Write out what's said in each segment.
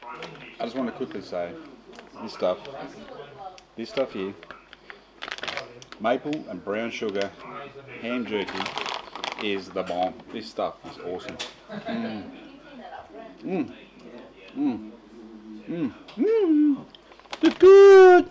I just want to quickly say, this stuff here, maple and brown sugar ham jerky is the bomb. This stuff is awesome. Mm. Mm. Mm. Mm. Mm. It's good.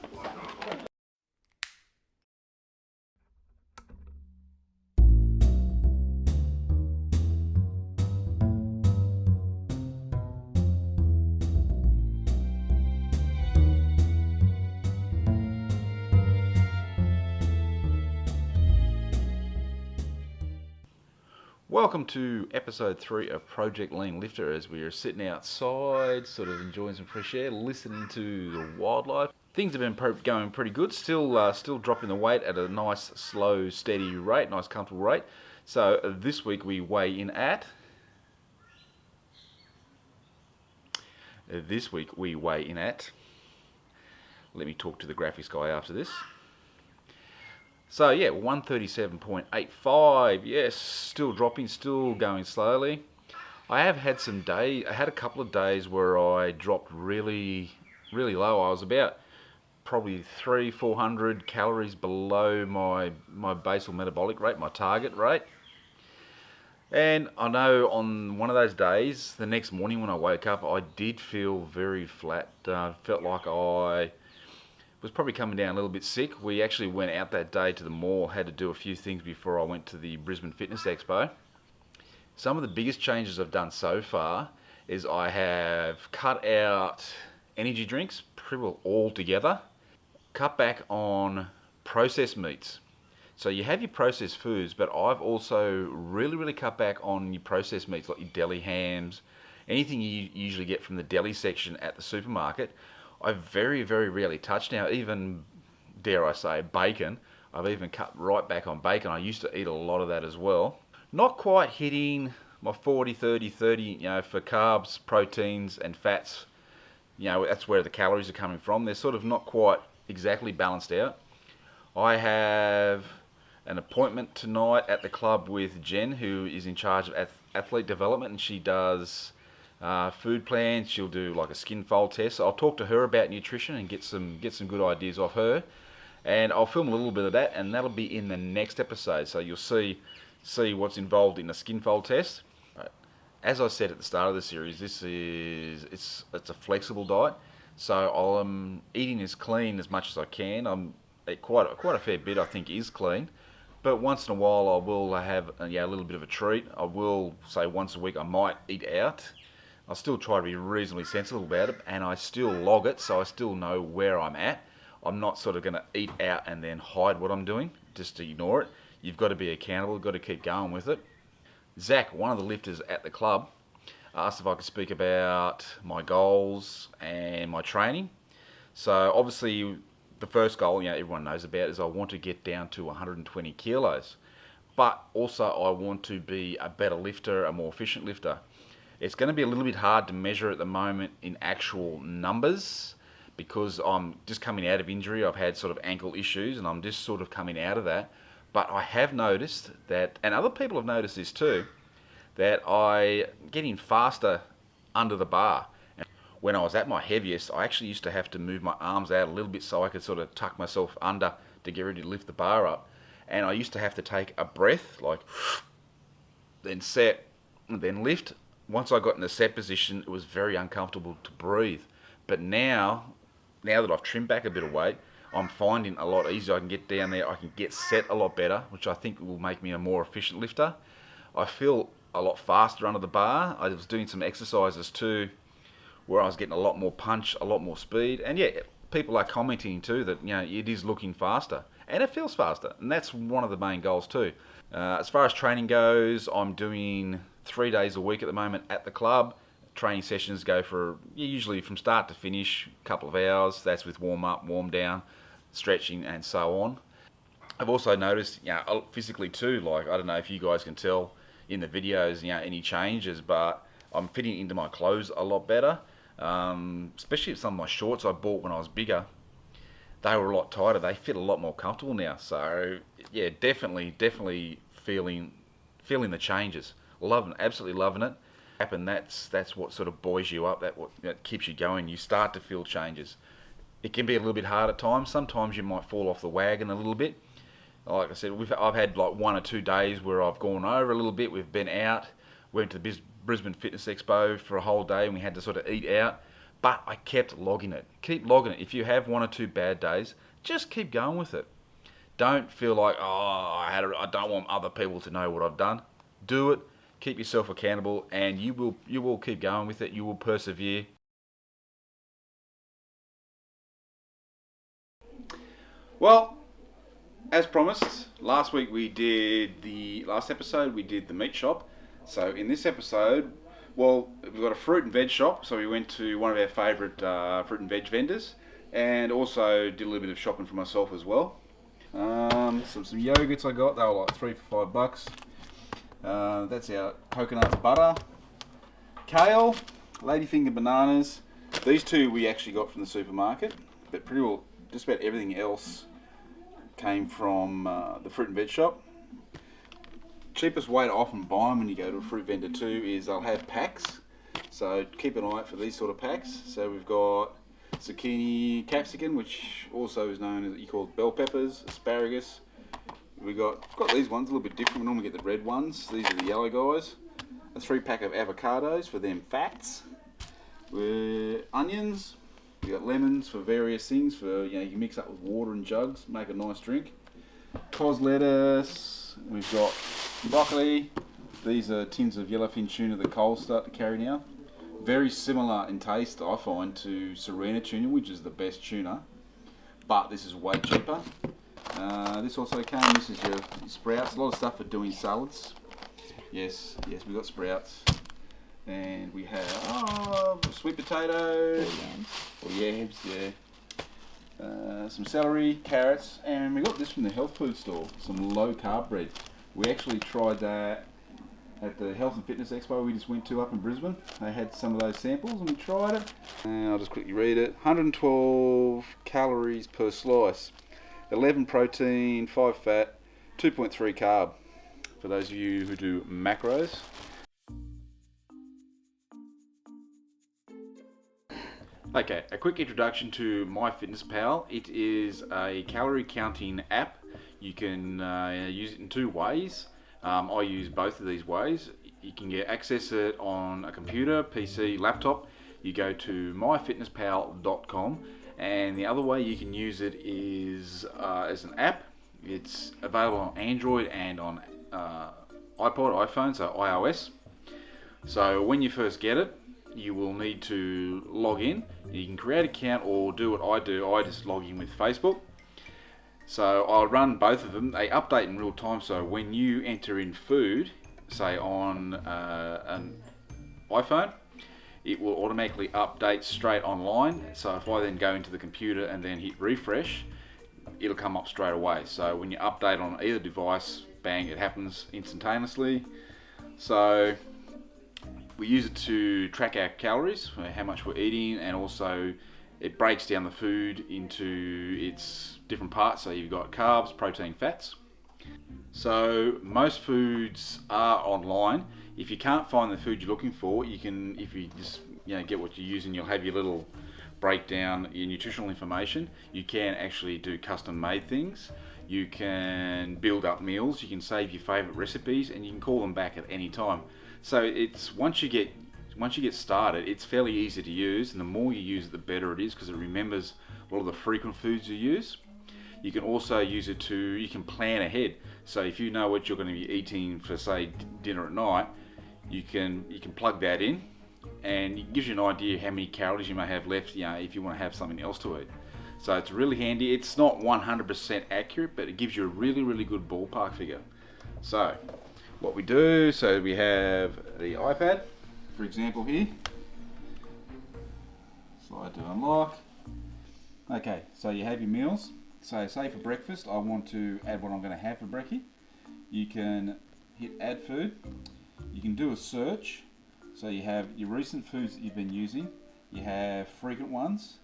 Welcome to episode 3 of Project Lean Lifter, as we are sitting outside, sort of enjoying some fresh air, listening to the wildlife. Things have been going pretty good, still dropping the weight at a nice, slow, steady rate, nice, comfortable rate. So this week we weigh in at... let me talk to the graphics guy after this. So yeah, 137.85. Yes, still dropping, still going slowly. I had a couple of days where I dropped really low. I was about probably 400 calories below my basal metabolic rate, my target rate. And I know on one of those days, the next morning when I woke up, I did feel very flat. Felt like I was probably coming down a little bit sick. We actually went out that day to the mall, had to do a few things before I went to the Brisbane Fitness Expo. Some of the biggest changes I've done so far is I have cut out energy drinks pretty well altogether, cut back on processed meats. So you have your processed foods, but I've also really cut back on your processed meats, like your deli hams, anything you usually get from the deli section at the supermarket. I very rarely touch now, even, dare I say, bacon. I've even cut right back on bacon. I used to eat a lot of that as well. Not quite hitting my 40-30-30, for carbs, proteins and fats. That's where the calories are coming from. They're sort of not quite exactly balanced out. I have an appointment tonight at the club with Jen, who is in charge of athlete development, and she does food plans. She'll do like a skin fold test. So I'll talk to her about nutrition and get some good ideas off her, and I'll film a little bit of that, and that'll be in the next episode. So you'll see what's involved in the skin fold test. As I said at the start of the series, it's a flexible diet, so I'm eating as clean as much as I can. I'm quite a fair bit, I think, is clean. But once in a while I will have a little bit of a treat. I will say once a week I might eat out. I still try to be reasonably sensible about it, and I still log it, so I still know where I'm at. I'm not sort of going to eat out and then hide what I'm doing, just to ignore it. You've got to be accountable, you've got to keep going with it. Zach, one of the lifters at the club, asked if I could speak about my goals and my training. So obviously the first goal, everyone knows about, is I want to get down to 120 kilos. But also I want to be a better lifter, a more efficient lifter. It's going to be a little bit hard to measure at the moment in actual numbers because I'm just coming out of injury. I've had sort of ankle issues and I'm just sort of coming out of that. But I have noticed that, and other people have noticed this too, that I'm getting faster under the bar. When I was at my heaviest, I actually used to have to move my arms out a little bit so I could sort of tuck myself under to get ready to lift the bar up. And I used to have to take a breath, like, then set, and then lift. Once I got in the set position, it was very uncomfortable to breathe. But now that I've trimmed back a bit of weight, I'm finding a lot easier. I can get down there, I can get set a lot better, which I think will make me a more efficient lifter. I feel a lot faster under the bar. I was doing some exercises too, where I was getting a lot more punch, a lot more speed. And yeah, people are commenting too that, it is looking faster. And it feels faster. And that's one of the main goals too. As far as training goes, I'm doing 3 days a week at the moment at the club. Training sessions go for usually from start to finish, a couple of hours. That's with warm up, warm down, stretching and so on. I've also noticed, physically too, like, I don't know if you guys can tell in the videos, any changes, but I'm fitting into my clothes a lot better. Especially some of my shorts I bought when I was bigger. They were a lot tighter. They fit a lot more comfortable now. So yeah, definitely feeling the changes. Absolutely loving it. And that's what sort of buoys you up, that keeps you going. You start to feel changes. It can be a little bit hard at times. Sometimes you might fall off the wagon a little bit. Like I said, I've had like 1 or 2 days where I've gone over a little bit. We've been out, went to the Brisbane Fitness Expo for a whole day, and we had to sort of eat out. But I kept logging it. Keep logging it. If you have 1 or 2 bad days, just keep going with it. Don't feel like, I don't want other people to know what I've done. Do it. Keep yourself accountable, and you will keep going with it. You will persevere. Well, as promised, last episode we did the meat shop. So in this episode, well, we've got a fruit and veg shop. So we went to one of our favourite fruit and veg vendors, and also did a little bit of shopping for myself as well. Some yogurts I got. They were like $3 for $5. That's our coconut butter, kale, ladyfinger bananas. These two we actually got from the supermarket, but pretty well just about everything else came from the fruit and veg shop. Cheapest way to often buy them when you go to a fruit vendor too is they'll have packs. So keep an eye out for these sort of packs. So we've got zucchini, capsicum, which also is known as, you call bell peppers, asparagus. We've got these ones, a little bit different. We normally get the red ones. These are the yellow guys. A 3-pack of avocados for them fats. Onions. We got lemons for various things. For you can mix up with water and jugs, make a nice drink. Cos lettuce. We've got broccoli. These are tins of yellowfin tuna that Coles start to carry now. Very similar in taste, I find, to Serena tuna, which is the best tuna, but this is way cheaper. This also came. This is your sprouts. A lot of stuff for doing salads. Yes, we got sprouts. And we have sweet potato, or yams, some celery, carrots, and we got this from the health food store, some low carb bread. We actually tried that at the Health and Fitness Expo we just went to up in Brisbane. They had some of those samples and we tried it. And I'll just quickly read it. 112 calories per slice, 11 protein, 5 fat, 2.3 carb. For those of you who do macros. Okay, a quick introduction to MyFitnessPal. It is a calorie counting app. You can use it in 2 ways. I use both of these ways. You can access it on a computer, PC, laptop. You go to myfitnesspal.com, and the other way you can use it is as an app. It's available on Android and on iPhone, so iOS. So when you first get it, you will need to log in. You can create an account or do what I do. I just log in with Facebook. So I'll run both of them. They update in real time, so when you enter in food, say on an iPhone, it will automatically update straight online. So if I then go into the computer and then hit refresh, it'll come up straight away. So when you update on either device, bang, it happens instantaneously. So we use it to track our calories, how much we're eating, and also it breaks down the food into its different parts. So you've got carbs, protein, fats. So most foods are online. If you can't find the food you're looking for, you can, if you just get what you're using, you'll have your little breakdown, your nutritional information. You can actually do custom made things. You can build up meals. You can save your favorite recipes, and you can call them back at any time. So it's once you get started, it's fairly easy to use, and the more you use it, the better it is, because it remembers a lot of the frequent foods you use. You can also use it you can plan ahead. So if you know what you're going to be eating for, say, dinner at night, you can plug that in, and it gives you an idea how many calories you may have left, if you want to have something else to eat. So it's really handy. It's not 100% accurate, but it gives you a really, really good ballpark figure. So what we do, so we have the iPad, for example, here. Slide to unlock. Okay, so you have your meals. So say for breakfast, I want to add what I'm going to have for brekkie. You can hit add food. You can do a search. So you have your recent foods that you've been using. You have frequent ones.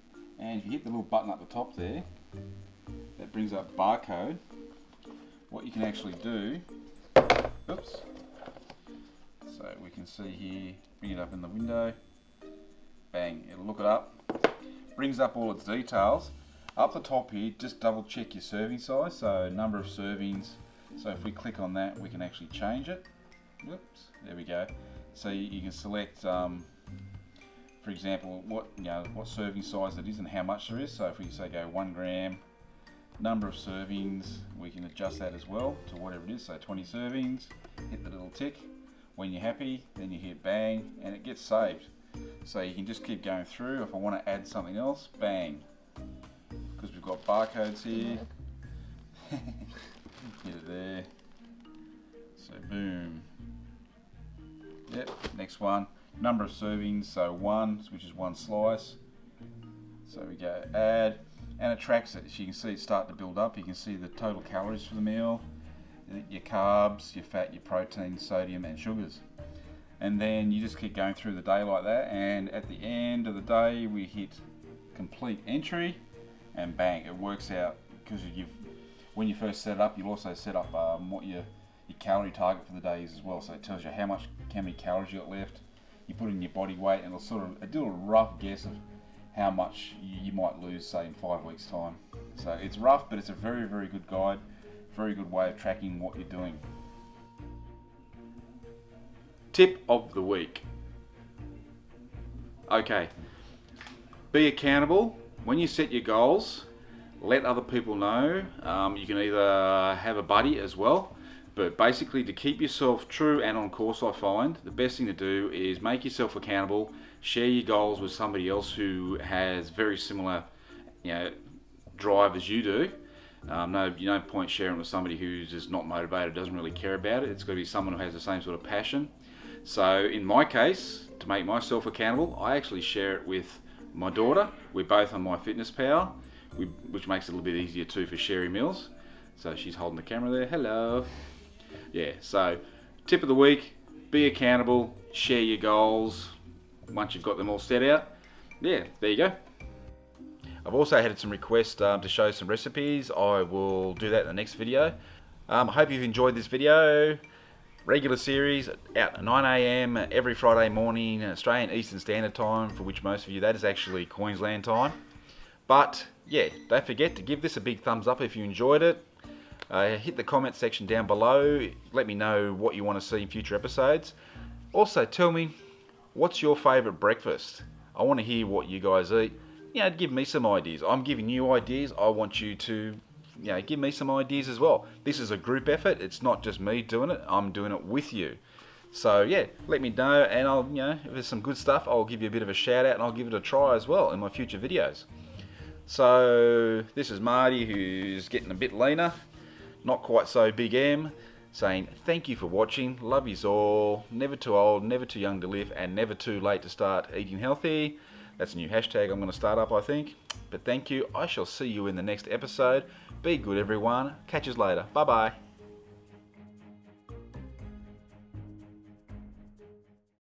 And if you hit the little button up the top there, that brings up barcode. What you can actually do, oops. So So we can see here, bring it up in the window, bang, it'll look it up, brings up all its details. Up the top here, just double check your serving size, so number of servings. So if we click on that, we can actually change it. Whoops, there we go. So you can select, for example, what serving size it is and how much there is. So if we say go 1 gram, number of servings, we can adjust that as well to whatever it is. So 20 servings, hit the little tick. When you're happy, then you hit bang, and it gets saved. So you can just keep going through. If I want to add something else, bang. Because we've got barcodes here. Get it there. So boom. Yep, next one. Number of servings, so 1, which is 1 slice. So we go add, and it tracks it. So you can see it start to build up. You can see the total calories for the meal, your carbs, your fat, your protein, sodium and sugars. And then you just keep going through the day like that, and at the end of the day we hit complete entry, and bang, it works out. Because when you first set it up, you'll also set up what your calorie target for the day is as well. So it tells you how many calories you got left. You put in your body weight, and it'll do a rough guess of how much you might lose, say in 5 weeks time. So it's rough, but it's a very, very good guide, very good way of tracking what you're doing. Tip of the week. Okay, be accountable. When you set your goals, let other people know. You can either have a buddy as well, but basically to keep yourself true and on course, I find the best thing to do is make yourself accountable, share your goals with somebody else who has very similar drive as you do. No point sharing with somebody who's just not motivated, doesn't really care about it. It's got to be someone who has the same sort of passion. So in my case, to make myself accountable, I actually share it with my daughter. We're both on MyFitnessPal, which makes it a little bit easier too for sharing meals. So she's holding the camera there. Hello. Yeah, so tip of the week, be accountable, share your goals once you've got them all set out. Yeah, there you go. I've also had some requests to show some recipes. I will do that in the next video. I hope you've enjoyed this video. Regular series out at 9 AM every Friday morning, Australian Eastern Standard Time, for which most of you, that is actually Queensland time. But yeah, don't forget to give this a big thumbs up if you enjoyed it. Hit the comment section down below. Let me know what you want to see in future episodes. Also tell me, what's your favourite breakfast? I want to hear what you guys eat. Give me some ideas. I'm giving you ideas. I want you to give me some ideas as well. This is a group effort. It's not just me doing it. I'm doing it with you. So yeah, let me know, and I'll, if there's some good stuff, I'll give you a bit of a shout out, and I'll give it a try as well in my future videos. So this is Marty, who's getting a bit leaner, not quite so big M, saying thank you for watching. Love yous all. Never too old, never too young to live, and never too late to start eating healthy. That's a new hashtag I'm going to start up, I think. But thank you. I shall see you in the next episode. Be good, everyone. Catch us later. Bye-bye.